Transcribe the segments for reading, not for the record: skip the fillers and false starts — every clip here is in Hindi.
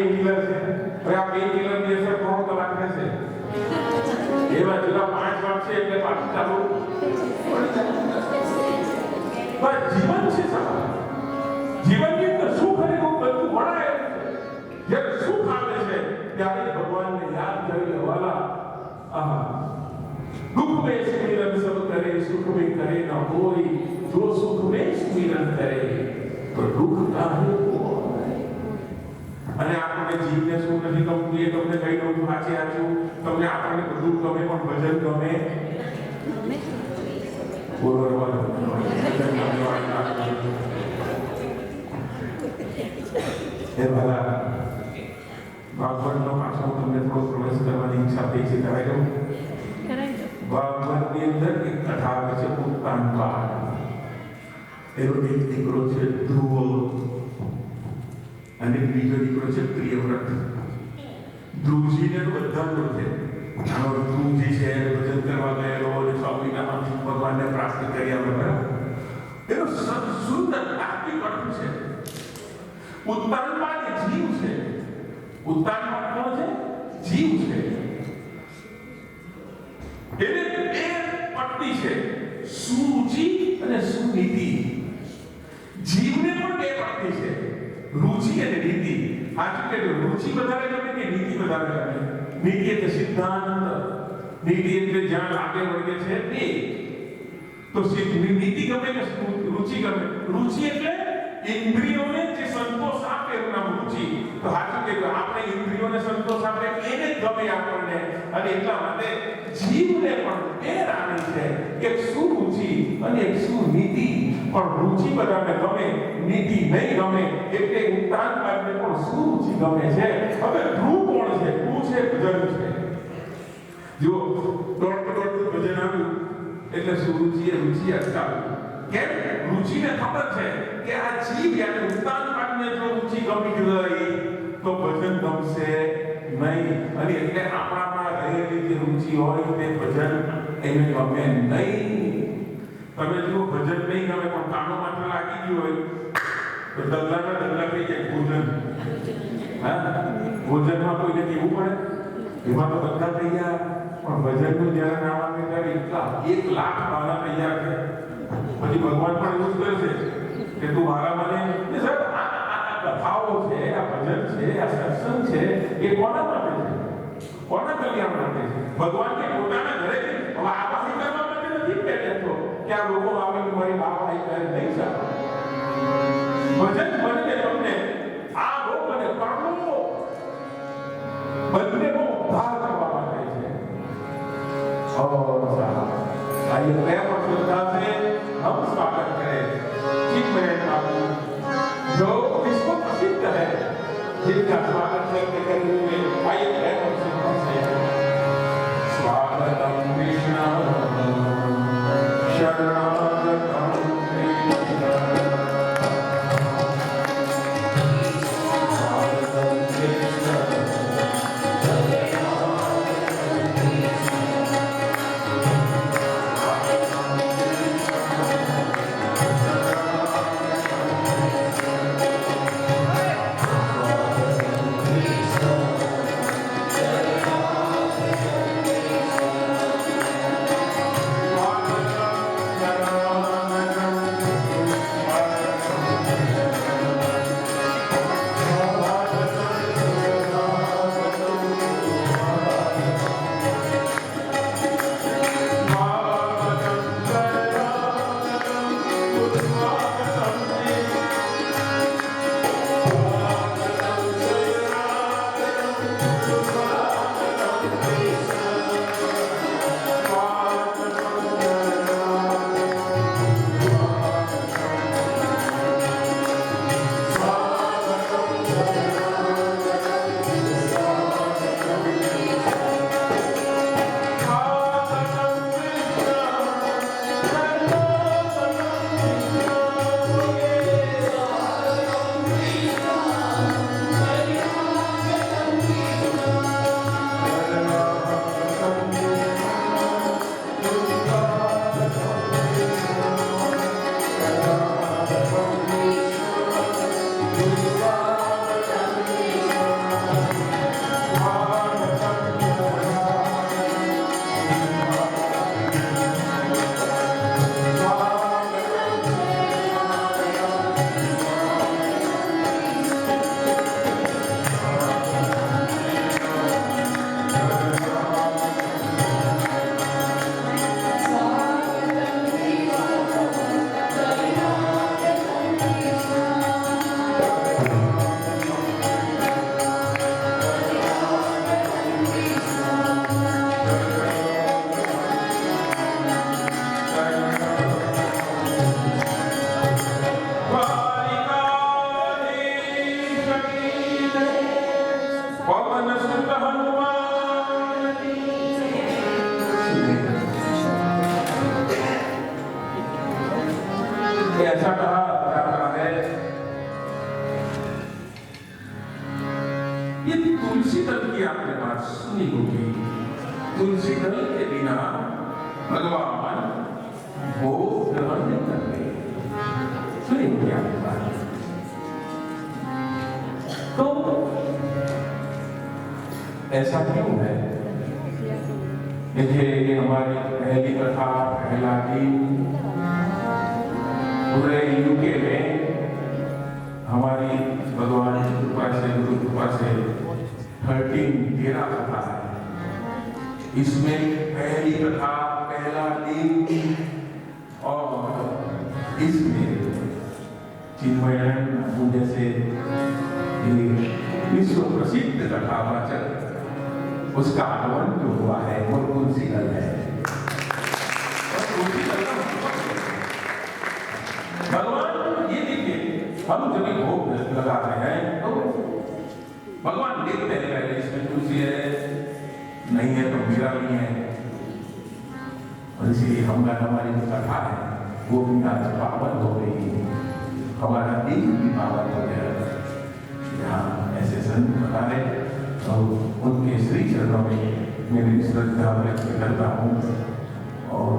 કિલર છે હવે આ પેઇન કિલર ની અસર 3 કલાક રહેશે એવા જેવા 5 વાગશે એટલે પાછું ચાલુ પણ જીવન છે સાહેબ જીવનની અંદર સુખ અને દુઃખ બધું મળે જ્યારે સુખ આવે છે ત્યારે ભગવાનને યાદ કરી લેવાલા આહા दुख में स्मिरन सब करे सुख में करे न कोई जो सुख में स्मिरन करे तो दुख काहे અને આપણે જીવને શું નથી ગમતું એ તમને કહી દઉં છું સાચે સાચું તમને આપણને બધું ગમે પણ ભજન ગમે બોલો એ ભલા ભાગવતનો પાછો તમને થોડો પ્રવેશ કરવાની ઈચ્છા થઈ છે કરાઈ દઉં ભાગવતની અંદર એક કથા આવે છે ઉત્તાન પાઠ એનો એક દીકરો છે ધ્રુવ અને બીજો દીકરો છે પ્રિયવ્રત ધ્રુવજીને તો બધા જ છે આનો ધ્રુવજી છે ભજન કરવા ગયેલો અને સ્વામીના ભગવાનને પ્રાપ્ત કર્યા બરાબર એનો સુંદર તાત્વિક અર્થ છે ઉત્તાન પાઠ જીવ છે ઉત્તાન પાઠ કોણ છે જીવ છે એને બે પત્ની છે સુરુચિ અને સુનીતિ જીવને પણ બે પત્ની છે રુચિ અને નીતિ સાચું કે રુચિ વધારે ગમે કે નીતિ વધારે ગમે નીતિ એટલે સિદ્ધાંત નીતિ એટલે જ્યાં લાગે વળગે છે તે તો નીતિ ગમે કે રુચિ ગમે રુચિ એટલે ઇન્દ્રિયોને જે સંતોષ આપે એનું નામ રુચિ તો સાચું કે આપણે ઇન્દ્રિયોને સંતોષ આપે એને જ ગમે આપણને અને એટલા માટે જીવને પણ બે રાણી છે એક સુરુચિ અને એક સુનીતિ પણ રુચિ બધાને ગમે નીતિ નહીં ગમે એટલે ઉત્તાન પાઠને પણ સુરુચિ ગમે છે હવે ધ્રુવ કોણ છે ધ્રુવ છે ભજન છે જો દોડતું ભજન આવ્યું એટલે સુરુચિએ રુચિ અટકાવ્યું કેમ રુચિને ખબર છે કે આ જીવ યાને ઉત્તાન પાઠને જો રુચિ ગમી ગઈ તો ભજન ગમશે નહીં અને એટલે આપણામાં રહેલી જે રુચિ હોય તે ભજન એને ગમે નહીં તમે જો ભજન નહીં ગમે પણ કામો માત્ર લાગી ગયું હોય તો ડગલાના ડગલા થઈ જાય ભોજન હા ભોજનમાં કોઈને કેવું પડે એમાં તો બધા થઈ ગયા પણ ભજનનું જ્યારે નામ આવે ત્યારે એટલા 1 લાખ બાના તૈયાર છે પછી ભગવાન પણ એવું જ કરે છે કે તું મારા મને સાહેબ આ કથાઓ છે આ ભજન છે આ સત્સંગ છે એ કોના માટે છે કોના કલ્યાણ માટે છે ભગવાન કે પોતાના ઘરે હવે આવાસી કરવા માટે નથી બેઠો કે આ લોકો આવે કે મારી બાબા કરે નહીં સાહેબ ભજન બને તમને આ લોક અને પરલો બંનેનો ઉદ્ધાર કરવા માટે છે ઓ સાહેબ आइए प्रेम और श्रद्धा से हम स्वागत करें चिन्मय बाबू जो विश्व प्रसिद्ध है जिनका स्वागत करने के लिए आइए प्रेम और श्रद्धा से स्वागतम कृष्ण शरणागतम कृष्ण Yeah. पवन सुत हनुमान की ऐसा कहा जाता है। ये तुलसी दल की आपने बात सुनी होगी। तुलसी दल के बिना भगवान भोग ग्रहण नहीं करते। सुनी होगी आपने बात। तो ऐसा क्यों है? देखिए हमारी पहली कथा, पहला दिन पूरे यूके में हमारी भगवान की कृपा से, गुरु कृपा से 13 कथा है। इसमें पहली कथा, पहला दिन और इसमें चिन्मयानंद जैसे विश्व प्रसिद्ध कथावाचक उसका आगमन जो हुआ है वो तुलसी दल है। और तुलसी दल भगवान ये देखिए, हम जब भोग लगाते हैं तो भगवान देखते हैं पहले इसमें तुलसी है नहीं है तो मेरा नहीं है। और इसीलिए हमारी जो कथा है वो भी आज पावन हो गई, हमारा दिन भी पावन हो गया। यहाँ ऐसे संत बता रहे तो उनके श्री चरणों में मेरी श्रद्धा व्यक्त करता हूँ। और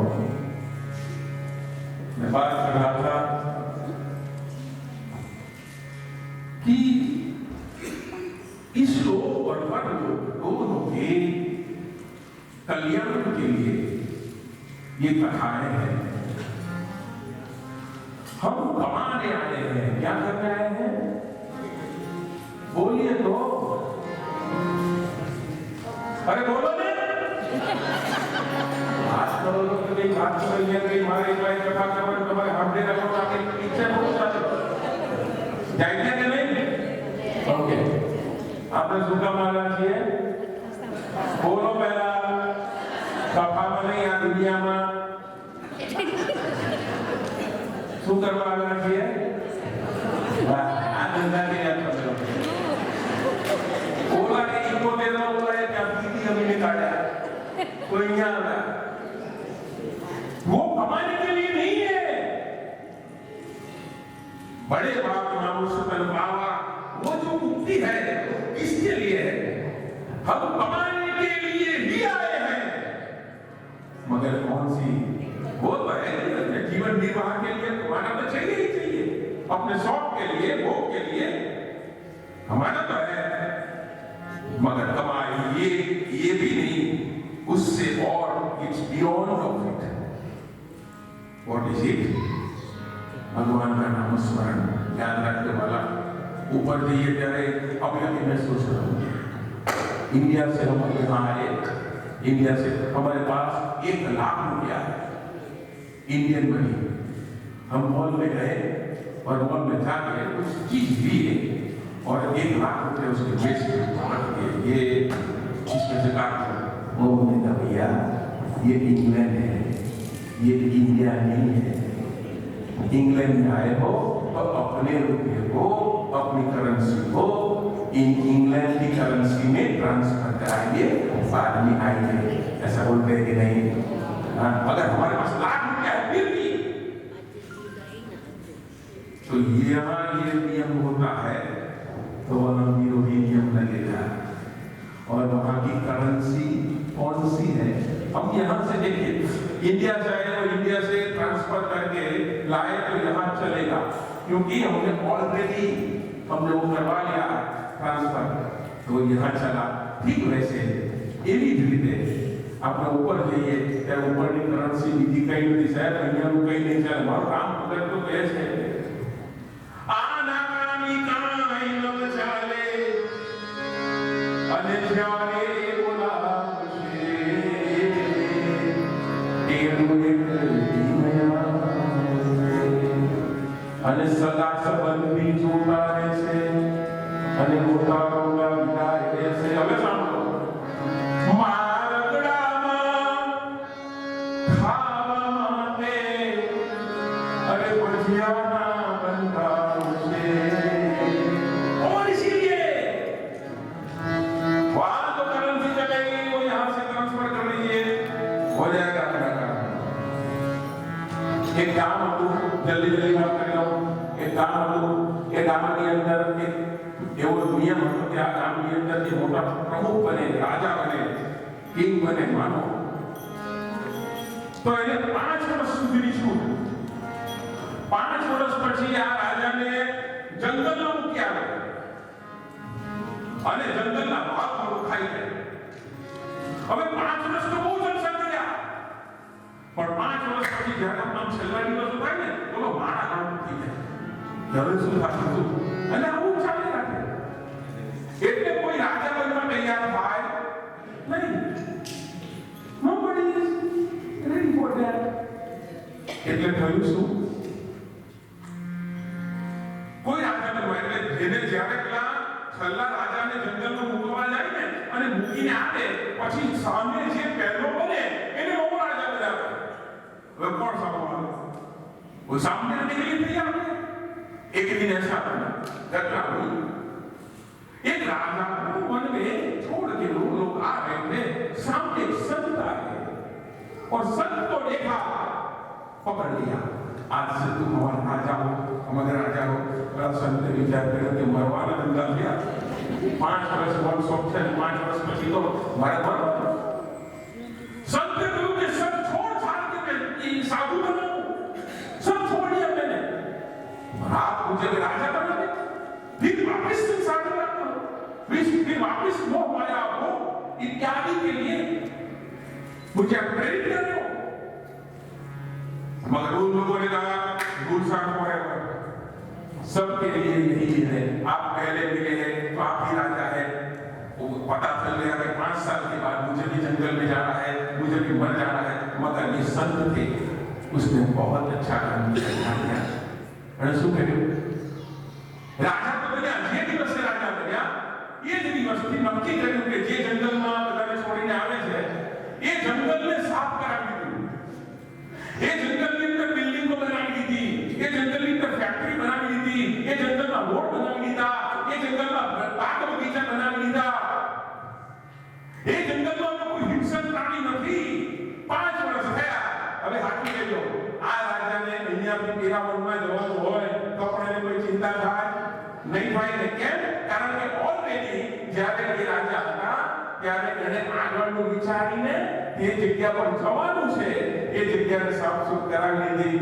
मैं बात कर रहा था कि इस लोक और परलोक दोनों के कल्याण के लिए ये कथाएं हैं। हम कमाने आए हैं, क्या करने आए हैं? बोलिए तो, अरे बोलो ने। आज करो तो कभी बात कर लिया कि हमारे भाई कथा कर तुम्हारे हमने रखो ताकि पीछे बहुत सारे जाएंगे कि नहीं? ओके, आपने सूखा माला चाहिए? बोलो पहला कथा में नहीं या दुनिया में सूखा माला चाहिए? आनंदा के याद कर लो। बोला कि इनको दे दो, बोला है क्या दीदी अभी निकाला कोई नहीं आ रहा। वो कमाने के लिए नहीं है। बड़े बाप नामुस्तन बाबा वो जो मुक्ति है किसके लिए है? हम कमाने के लिए ही आए हैं। मगर कौन सी? वो तो है जीवन निर्वाह के लिए कमाना तो चाहिए ही चाहिए, अपने शौक के लिए, भोग के लिए हमारा तो है। मगर कमाई ये भी नहीं, उससे और it's beyond of it. What is it? भगवान का नाम स्मरण याद रखने वाला। ऊपर दिए प्यारे, अभी मैं सोच रहा हूँ इंडिया से हम यहाँ आए, इंडिया से हमारे पास 1 लाख रुपया है इंडियन मनी। हम मॉल में गए और मॉल में जाके कुछ चीज लिए और 1 लाख रुपए उसके बेच के ये इसमें से काट वो बोलेगा भैया ये इंग्लैंड है, ये इंडिया नहीं है। इंग्लैंड में आए हो तो अपने रुपये को, अपनी करेंसी को इंग्लैंड की करेंसी में ट्रांसफर कराइए, बाद में आइए। ऐसा बोलते हैं कि नहीं? अगर हमारे पास लाख रुपया है फिर भी तो यहाँ ये नियम होता है तो वहाँ विरोधी नियम लगेगा। और वहाँ की करेंसी कौन सी है? हम यहाँ से देखिए, इंडिया से आए तो इंडिया से ट्रांसफर करके लाए तो यहाँ चलेगा, क्योंकि हमने ऑलरेडी वो करवा लिया ट्रांसफर, तो यहाँ चला। ठीक वैसे एवी रीते આપણે ઉપર જઈએ ત્યારે ઉપરની કરન્સી બીજી કઈ નથી સાહેબ, અહીંયાનું કઈ નહીં ચાલે। મારું કામ પકડ તો કહે છે આ નાકાની કાઈ ન ચાલે અને જ્યારે બોલાવશે તેનું એક ધીમયા અને સગા સંબંધી જોતા રહેશે અને મોટા મોટા વિદાય રહેશે। હવે સાંભળો, जल्दी जल्दी बात कर लो एक गाम હતું એ ગામની અંદર એક એવો નિયમ હતો કે આ ગામની અંદર જે મોટા પ્રમુખ બને રાજા બને કિંગ બને માનો તો એને 5 વર્ષ સુધીની છૂટ 5 વર્ષ પછી આ રાજાને જંગલમાં મૂકી આવે અને જંગલના ભાગ થોડું ખાઈ જાય હવે 5 વર્ષ તો બહુ જલસા કર્યા પણ 5 વર્ષ પછી જ્યારે આમ છેલ્લા દિવસો થાય ને તો મારા કામ થઈ જાય હવે શું થતું અને આવું ચાલે રાખે એટલે કોઈ રાજા બનવા તૈયાર થાય નહીં nobody is ready for that એટલે થયું શું કોઈ રાજા બનવા એટલે જેને જ્યારે પેલા છેલ્લા રાજાને જંગલમાં મૂકવા જાય ને અને મૂકીને આવે પછી સામે જે પહેલો બને એને બહુ રાજા બનાવે હવે કોણ સાંભળવાનું वो सामने आने के लिए तैयार है एक दिन ऐसा घटना हुई एक राजा को वन में छोड़ के लोग आ रहे थे सामने एक संत आए और संत को देखा पकड़ लिया आज से तुम हमारा राजा हो हमारे राजा हो बड़ा संत ने विचार किया कि मरवाना धंधा किया 5 वर्ष वन ऑप्शन 5 वर्ष પછી તો મારે મરવાનું संत ने કહ્યું કે सब छोड़ छाड़ के मैं साधु बनो सब छोड़ दिया मैंने आप मुझे राजा बनाने फिर वापस संसार में रखो फिर वापस मोह माया हो इत्यादि के लिए मुझे प्रेरित कर दो मगर उन लोगों ने कहा गुरु साहब फॉरएवर सबके लिए यही है आप पहले मिले हैं तो आप ही राजा है वो पता चल गया कि 5 साल के बाद मुझे भी जंगल में जाना है मुझे भी मर जाना है मगर ये संत थे उसने बहुत अच्छा काम किया અને શું કર્યું રાજા તો બન્યા જે દિવસે રાજા બન્યા એ જ દિવસથી નક્કી કર્યું કે જે જંગલમાં બધાને છોડીને આવે છે એ જંગલને સાફ કરાવી દીધું એ જંગલની અંદર બિલ્ડિંગો બનાવી દીધી એ જંગલની અંદર ફેક્ટરી બનાવી દીધી એ જંગલમાં રોડ બનાવી દીધા એ જંગલમાં બાગ બગીચા બનાવી દીધા એ જંગલમાં કોઈ હિંસક પ્રાણી નથી 5 વર્ષ થયા હવે હાથી લેજો આ રાજાને અહીંયાથી પીરાવનમાં જવાનું હોય તો પણ એને કોઈ ચિંતા થાય નહીં થાય ને કેમ કારણ કે ઓલરેડી જ્યારે એ રાજા હતા ત્યારે એને આગળનું વિચારીને તે જગ્યા પર જવાનું છે એ જગ્યાને સાફ-સૂફ કરાવી લીધી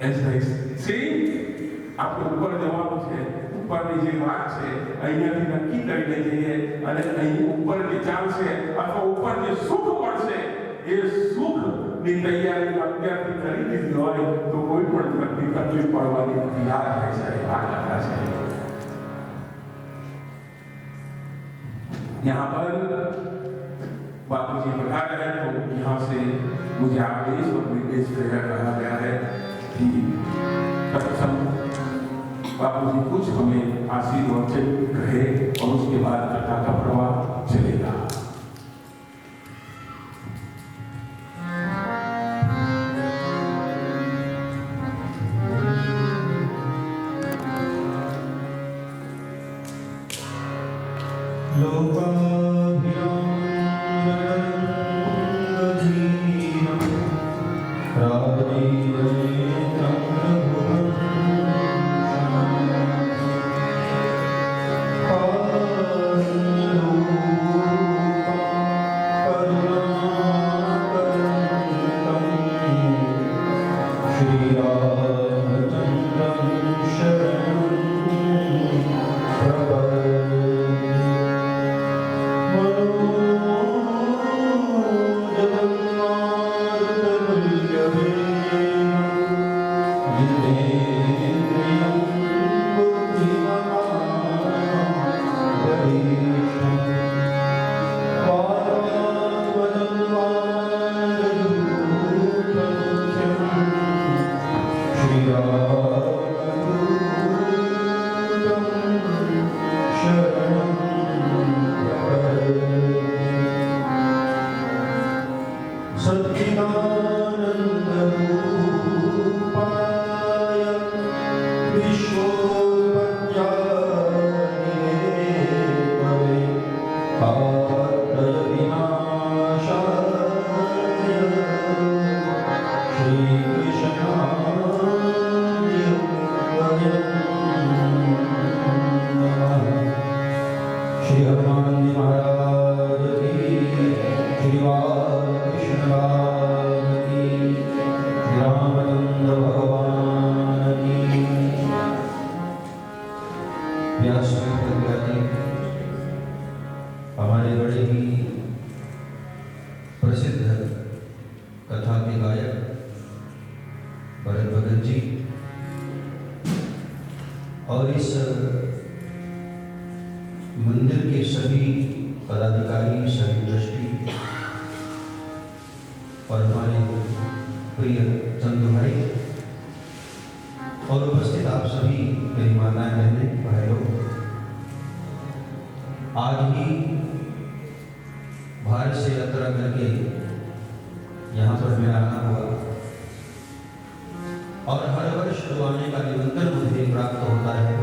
એઝ લાઈક સી આપણે ઉપર જવાનું છે ઉપરની જે વાત છે અહીંયાથી નક્કી કરીને જઈએ અને અહીં ઉપર જે ચાલશે અથવા ઉપર જે સુખ મળશે એ સુખ ની તૈયારી અત્યારથી કરી દીધી હોય તો કોઈ પણ તકલીફ પડવાની યાદ થાય છે આ છે यहाँ पर बापूजी बता रहे हैं तो यहाँ से मुझे आदेश और निर्देश कहा गया है कि तत्सम बापूजी कुछ हमें आशीर्वाद कहे और उसके बाद कथा का प्रवाह चलेगा Krishna परमानंद महाराज की, श्री कृष्ण की, श्री रामानंद भगवान की। व्यास जी हमारे बड़े ही प्रसिद्ध कथा के गायक भरत भगत जी और इस मंदिर के सभी पदाधिकारी, सभी ट्रस्टी और हमारे प्रिय चंदू भाई और उपस्थित आप सभी मेरी माताएं, बहनें, भाई लोग, आज ही भारत से यात्रा करके यहाँ पर मेरा आना हुआ और हर वर्ष जो आने का निमंत्रण मुझे प्राप्त होता है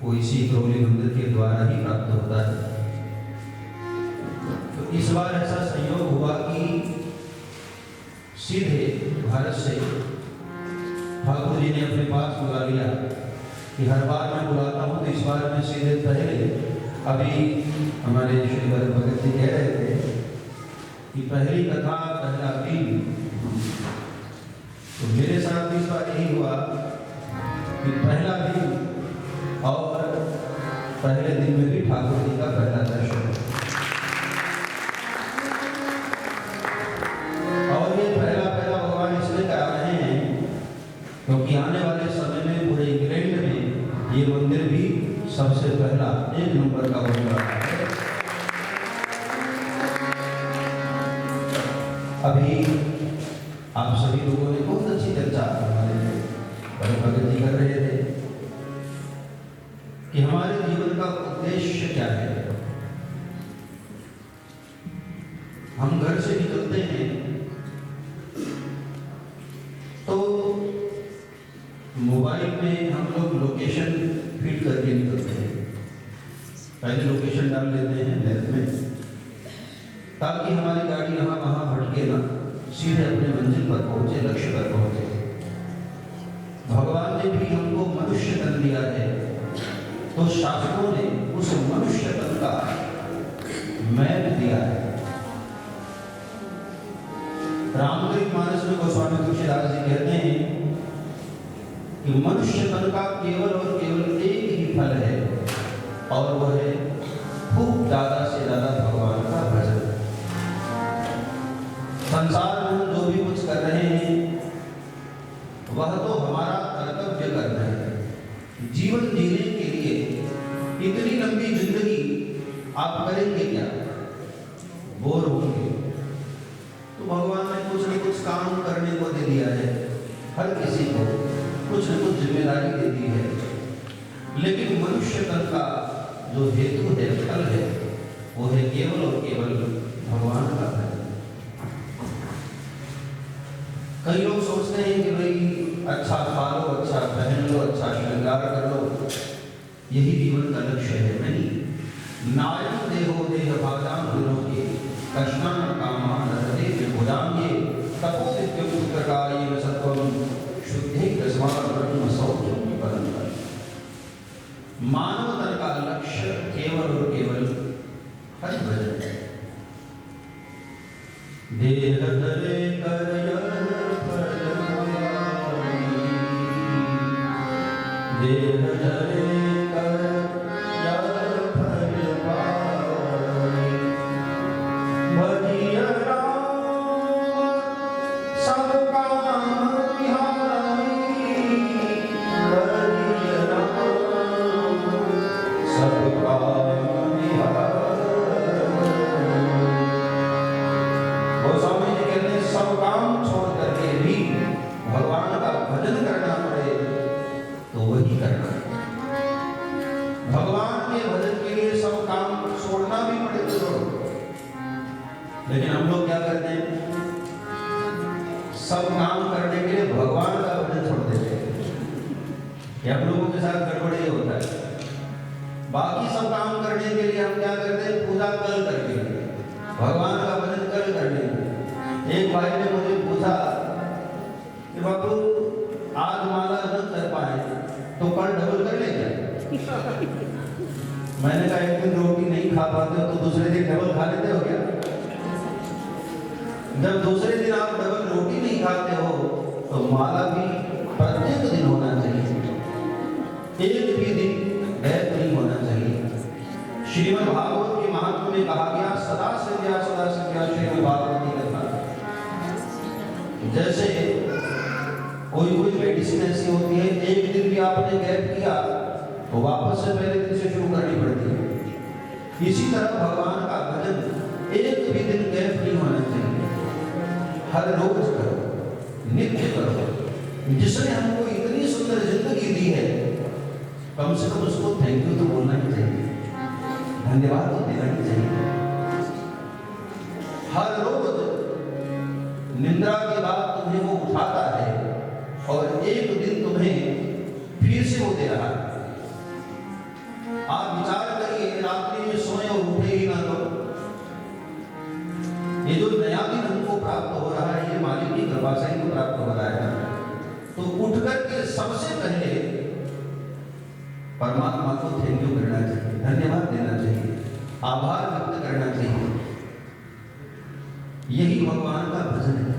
वो इसी क्रोली मंदिर के द्वारा ही प्राप्त होता है। तो इस बार ऐसा संयोग हुआ कि सीधे भारत से ठाकुर जी ने अपने पास बुला लिया कि हर बार मैं बुलाता हूँ तो इस बार मैं सीधे पहले, अभी हमारे श्री भरत भगत जी कह रहे थे कि पहली कथा पहला दिन, तो मेरे साथ इस बार यही हुआ कि पहला दिन और पहले दिन में भी ठाकुर जी का पहला दर्शन और ये पहला भगवान इसलिए करा रहे हैं क्योंकि आने वाले समय में पूरे इंग्लैंड में ये मंदिर भी सबसे पहला 1 नंबर का बन रहा है। अभी आप सभी लोगों ने बहुत अच्छी चर्चा हमारे भरत भगत जी कर रहे थे कि हमारे जीवन का उद्देश्य क्या है। हम घर से निकलते हैं तो मोबाइल में हम लोग लोकेशन फीड करके निकलते हैं, पहले लोकेशन डाल लेते हैं मैप में ताकि हमारी गाड़ी यहाँ वहाँ भटके ना, सीधे अपने मंजिल पर पहुंचे, लक्ष्य पर पहुंचे। भगवान ने भी हमको मनुष्य तन दिया है तो शासकों ने उस मनुष्य तन का मैप दिया है। रामचरित मानस में गोस्वामी तुलसीदास जी कहते हैं कि मनुष्य तन का केवल और केवल एक ही फल है और वह है खूब ज्यादा से ज्यादा भगवान का भजन। संसार में हम जो भी कुछ कर रहे हैं वह तो हमारा कर्तव्य कर रहे हैं। जीवन जीने के लिए इतनी लंबी जिंदगी आप करेंगे क्या? बोर होंगे। तो भगवान ने कुछ न कुछ काम करने को दे दिया है, हर किसी को कुछ न कुछ जिम्मेदारी दे दी है, लेकिन मनुष्य तन का जो हेतु है, फल है, वो है केवल और केवल भगवान का भजन। कई लोग सोचते हैं कि भाई अच्छा खा लो, अच्छा पहन लो, अच्छा श्रृंगार कर लो, यही जीवन का लक्ष्य है। नहीं, नायक देहो देह भाजाम विलोके कष्टान कामान रते भुजांगे तपोदित्युत्तकाये सत्वम शुद्धि रसवान ब्रह्म सौख्यम परंपर। मानव तन का लक्ष्य केवल और केवल हरि भजन है। देह धरे कर देह धरे कर यह फल पाए, बधिया राम सब काम बिहारी, बधिया राम सब काम बिहारी। गोस्वामी जी कहते हैं सब काम छोड़ करके भी भगवान का भजन करना पड़े तो वही करना। भगवान के भजन के लिए सब काम छोड़ना भी पड़े तो छोड़ो। लेकिन हम लोग क्या करते हैं? सब काम करने के लिए भगवान का भजन छोड़ देते हैं। हम लोगों के साथ गड़बड़ ये होता है। बाकी सब काम करने के लिए हम क्या करते हैं? पूजा कल करके, भगवान का भजन कल करने। एक भाई ने मुझे पूछा कि बाबू आज माला न कर पाए तो कल डबल कर लेंगे। मैंने कहा एक दिन रोटी नहीं जब दूसरे दिन आप डबल रोटी नहीं खाते हो तो माला भी प्रत्येक दिन होना चाहिए, एक भी दिन गैप नहीं होना चाहिए। श्रीमद् भागवत के महात्म्य में कहा गया सदा संज्ञा श्रीमद् भागवत की कथा। जैसे कोई मेडिसिन ऐसी होती है, एक दिन भी आपने गैप किया तो वापस से पहले दिन से शुरू करनी पड़ती है। इसी तरह भगवान का भजन एक भी दिन गैप नहीं होना चाहिए, हर रोज करो, नित्य करो। जिसने हमको इतनी सुंदर जिंदगी दी है, कम से कम उसको थैंक यू तो बोलना ही चाहिए, धन्यवाद तो देना ही चाहिए। हर रोज निंद्रा के बाद तुम्हें वो उठाता है और एक दिन तुम्हें फिर से वो दे रहा है। आप विचार करिए, रात्रि में सोए और उठे ही ना तो ये जो नया दिन हमको प्राप्त हो रहा है, ये मालिक की कृपा से ही प्राप्त हो रहा है। तो उठ करके सबसे पहले परमात्मा को थैंक यू करना चाहिए, धन्यवाद देना चाहिए, आभार व्यक्त करना चाहिए। यही भगवान का भजन है।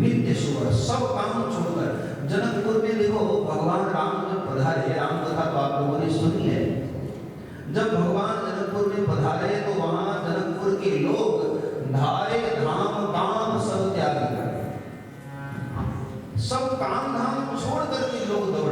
नित्य सुबह सब काम छोड़कर, जनकपुर में देखो भगवान राम जब पधारे, राम कथा तो आप लोगों ने सुनी है। जब भगवान जनकपुर में पधारे तो वहां जनकपुर के लोग धारे धाम काम सब त्याग कर, सब काम धाम छोड़ कर